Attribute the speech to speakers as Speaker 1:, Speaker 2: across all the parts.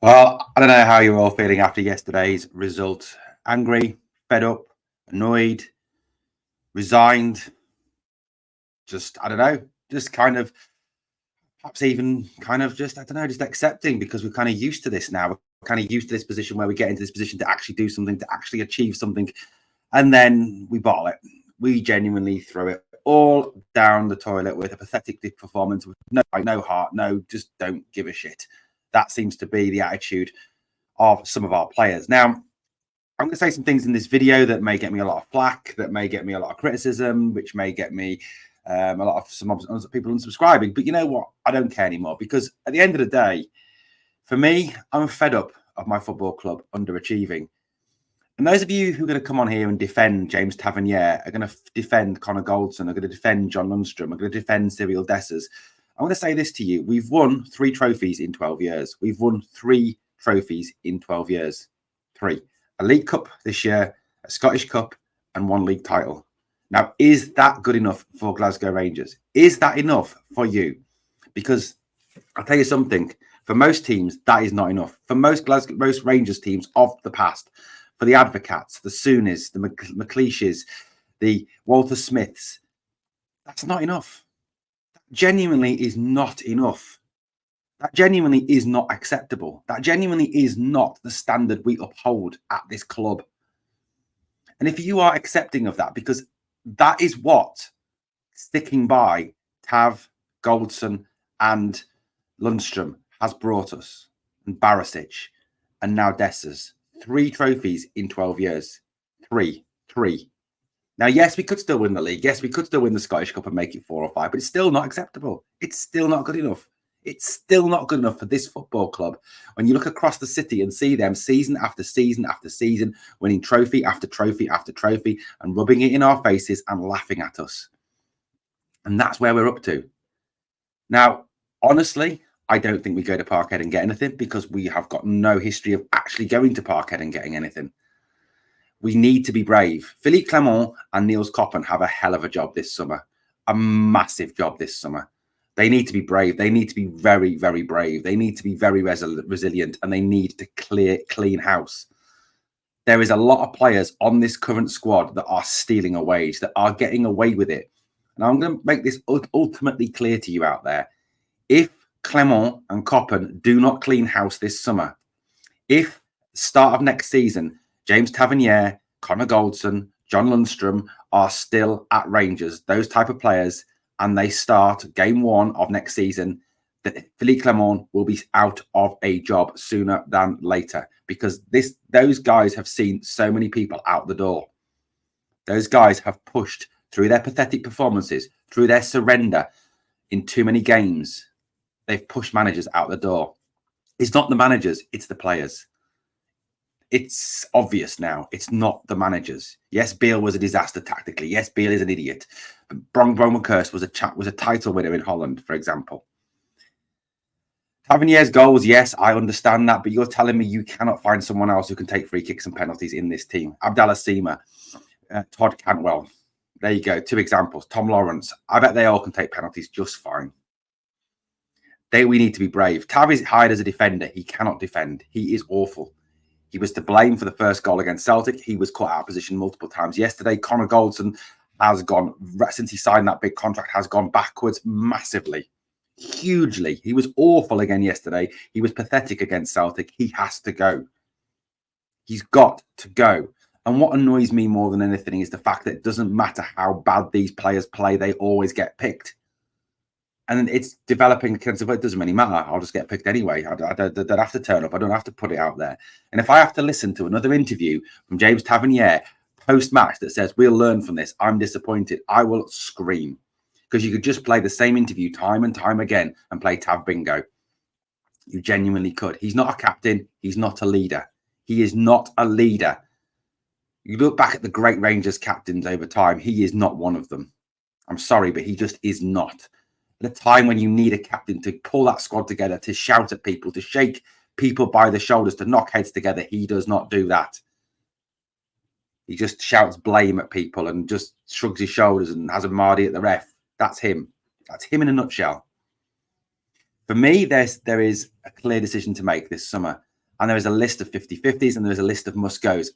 Speaker 1: Well, I don't know how you're all feeling after yesterday's result. Angry, fed up, annoyed, resigned. Just, I don't know, just kind of, perhaps even kind of just, I don't know, just accepting because we're kind of used to this now. We're kind of used to this position where we get into this position to actually do something, to actually achieve something. And then we bottle it. We genuinely throw it all down the toilet with a pathetic performance with no heart, just don't give a shit. That seems to be the attitude of some of our players. Now, I'm going to say some things in this video that may get me a lot of flack, that may get me a lot of criticism, which may get me a lot of some people unsubscribing. But you know what? I don't care anymore because at the end of the day, for me, I'm fed up of my football club underachieving. And those of you who are going to come on here and defend James Tavernier, are going to defend Connor Goldson, are going to defend John Lundstrom, are going to defend Cyril Dessers. I'm going to say this to you. We've won 3 trophies in 12 years. We've won 3 trophies in 12 years. 3. A League Cup this year, a Scottish Cup, and 1 league title. Now, is that good enough for Glasgow Rangers? Is that enough for you? Because I'll tell you something. For most teams, that is not enough. For most Rangers teams of the past, for the Advocates, the Soonies, the McLeishes, the Walter Smiths, that's not enough. That genuinely is not enough. That genuinely is not acceptable. That genuinely is not the standard we uphold at this club. And if you are accepting of that, because that is what sticking by Tav, Goldson, and Lundstrom has brought us, and Barisic, and now Dessers. 3 trophies in 12 years. 3. Now, yes, we could still win the league. Yes, we could still win the Scottish Cup and make it 4 or 5, but it's still not acceptable. It's still not good enough. It's still not good enough for this football club. When you look across the city and see them season after season after season, winning trophy after trophy after trophy and rubbing it in our faces and laughing at us. And that's where we're up to. Now, honestly, I don't think we go to Parkhead and get anything because we have got no history of actually going to Parkhead and getting anything. We need to be brave. Philippe Clement and Niels Koppen have a hell of a job this summer. A massive job this summer. They need to be brave. They need to be very, very brave. They need to be very resilient, and they need to clean house. There is a lot of players on this current squad that are stealing a wage, that are getting away with it. And I'm going to make this ultimately clear to you out there. If Clement and Koppen do not clean house this summer, if start of next season, James Tavernier, Connor Goldson, John Lundstrom are still at Rangers, those type of players, and they start game 1 of next season, that Philippe Clement will be out of a job sooner than later because those guys have seen so many people out the door. Those guys have pushed through their pathetic performances, through their surrender in too many games. They've pushed managers out the door. It's not the managers, it's the players. It's obvious now. It's not the managers. Yes, Beale was a disaster tactically. Yes, Beale is an idiot. But Bromwell-Kirst was a title winner in Holland, for example. Tavernier's goals, yes, I understand that, but you're telling me you cannot find someone else who can take free kicks and penalties in this team. Abdallah Sima, Todd Cantwell. There you go. 2 examples. Tom Lawrence. I bet they all can take penalties just fine. We need to be brave. Tav is hired as a defender. He cannot defend. He is awful. He was to blame for the first goal against Celtic. He was caught out of position multiple times yesterday. Connor Goldson has gone, since he signed that big contract, has gone backwards massively, hugely. He was awful again yesterday. He was pathetic against Celtic. He has to go. He's got to go. And what annoys me more than anything is the fact that it doesn't matter how bad these players play, they always get picked. And it's developing the of it doesn't really matter. I'll just get picked anyway. I don't have to turn up. I don't have to put it out there. And if I have to listen to another interview from James Tavernier post-match that says, we'll learn from this, I'm disappointed, I will scream. Because you could just play the same interview time and time again and play Tav bingo. You genuinely could. He's not a captain. He's not a leader. He is not a leader. You look back at the great Rangers captains over time, he is not one of them. I'm sorry, but he just is not. At a time when you need a captain to pull that squad together, to shout at people, to shake people by the shoulders, to knock heads together, he does not do that. He just shouts blame at people and just shrugs his shoulders and has a Mardy at the ref. That's him. That's him in a nutshell. For me, there is a clear decision to make this summer. And there is a list of 50-50s and there's a list of must-goes.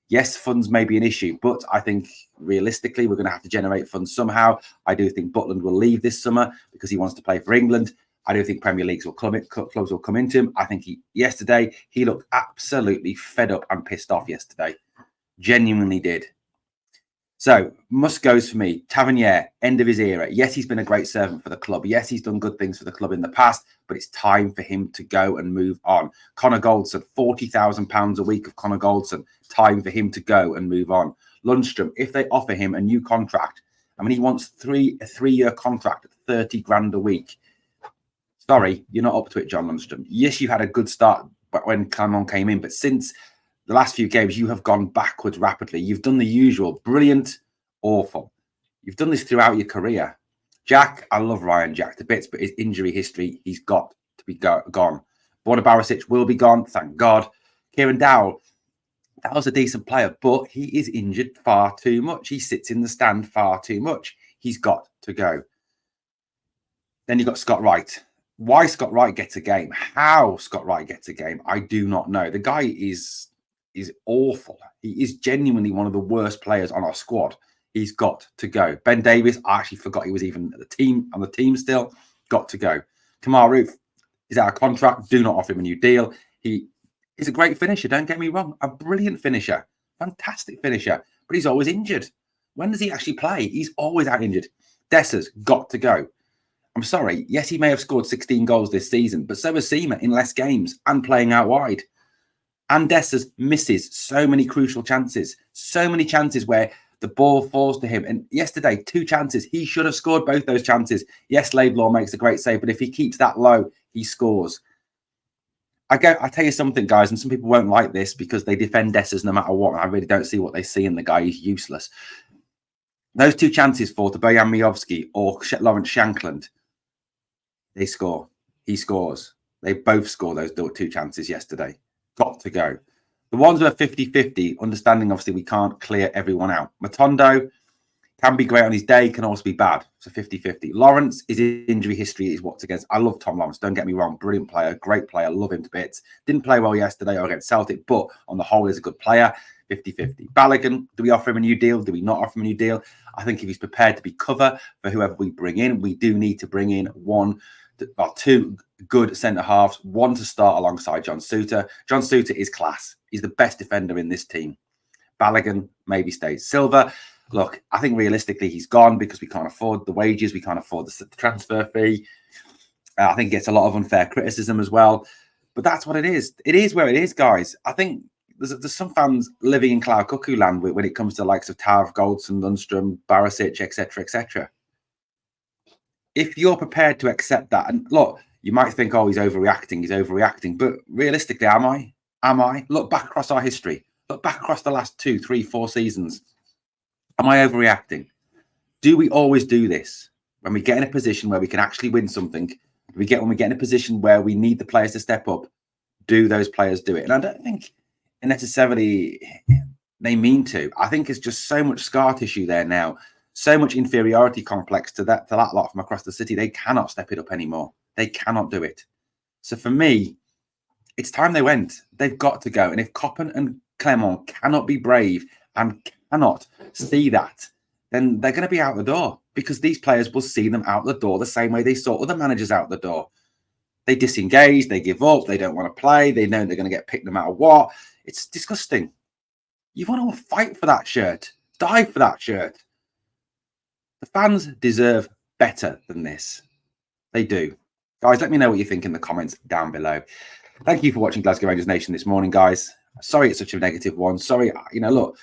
Speaker 1: Yes, funds may be an issue, but I think realistically, we're going to have to generate funds somehow. I do think Butland will leave this summer because he wants to play for England. I do think Premier Leagues will clubs will come into him. I think yesterday he looked absolutely fed up and pissed off yesterday. Genuinely did. So, must goes for me. Tavernier, end of his era. Yes, he's been a great servant for the club. Yes, he's done good things for the club in the past, but it's time for him to go and move on. Connor Goldson, £40,000 a week of Connor Goldson. Time for him to go and move on. Lundstrom, if they offer him a new contract, I mean, he wants a three-year contract at 30 grand a week. Sorry, you're not up to it, John Lundstrom. Yes, you had a good start when Clement came in, but since the last few games, you have gone backwards rapidly. You've done the usual, brilliant, awful. You've done this throughout your career. Jack, I love Ryan Jack to bits, but his injury history, he's got to be gone. Borna Barisic will be gone, thank God. Kieran Dowell, that was a decent player, but he is injured far too much. He sits in the stand far too much. He's got to go. Then you've got Scott Wright. Why Scott Wright gets a game, how Scott Wright gets a game, I do not know. The guy is awful. He is genuinely one of the worst players on our squad. He's got to go. Ben Davies, I actually forgot he was even at on the team still. Got to go. Kamar Roof is out of contract. Do not offer him a new deal. He is a great finisher, don't get me wrong. A brilliant finisher. Fantastic finisher. But he's always injured. When does he actually play? He's always out injured. Dessa's got to go. I'm sorry. Yes, he may have scored 16 goals this season, but so has Seema in less games and playing out wide. And Dessers misses so many crucial chances. So many chances where the ball falls to him. And yesterday, 2 chances. He should have scored both those chances. Yes, Laidlaw makes a great save, but if he keeps that low, he scores. I tell you something, guys, and some people won't like this because they defend Dessers no matter what. I really don't see what they see in the guy. He's useless. Those 2 chances fall to Bojan Miovski or Lawrence Shankland. They score. He scores. They both score those 2 chances yesterday. Got to go. The ones that are 50-50, understanding obviously we can't clear everyone out. Matondo can be great on his day, can also be bad. So 50-50. Lawrence, his injury history is what's against. I love Tom Lawrence, don't get me wrong. Brilliant player, great player, love him to bits. Didn't play well yesterday or against Celtic, but on the whole is a good player. 50-50. Balogun, do we offer him a new deal? Do we not offer him a new deal? I think if he's prepared to be cover for whoever we bring in, we do need to bring in 2 good centre halves, one to start alongside John Souttar. John Souttar is class. He's the best defender in this team. Balogun maybe stays. Silva, look, I think realistically he's gone because we can't afford the wages, we can't afford the transfer fee. I think it gets a lot of unfair criticism as well. But that's what it is. It is where it is, guys. I think there's some fans living in cloud cuckoo land when it comes to the likes of Tav, Goldson, Lundstrom, Barisic, etc., etc. If you're prepared to accept that, and look, you might think, oh, he's overreacting. But realistically, am I? Look back across our history. Look back across the last 2, 3, 4 seasons. Am I overreacting? Do we always do this? When we get in a position where we can actually win something, when we get in a position where we need the players to step up, do those players do it? And I don't think necessarily they mean to. I think it's just so much scar tissue there now. So much inferiority complex to that lot from across the city. They cannot step it up anymore. They cannot do it. So for me, it's time they went. They've got to go. And if Koppen and Clement cannot be brave and cannot see that, then they're going to be out the door because these players will see them out the door the same way they saw other managers out the door. They disengage, they give up, they don't want to play, they know they're going to get picked no matter what. It's disgusting. You want to fight for that shirt, die for that shirt. The fans deserve better than this. They do. Guys, let me know what you think in the comments down below. Thank you for watching Glasgow Rangers Nation this morning, guys. Sorry it's such a negative one. Sorry, look,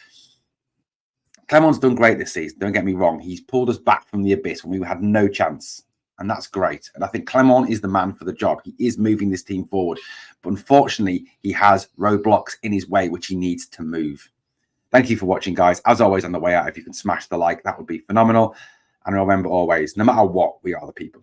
Speaker 1: Clement's done great this season. Don't get me wrong. He's pulled us back from the abyss when we had no chance. And that's great. And I think Clement is the man for the job. He is moving this team forward. But unfortunately, he has roadblocks in his way, which he needs to move. Thank you for watching, guys. As always, on the way out, if you can smash the like, that would be phenomenal. And remember always, no matter what, we are the people.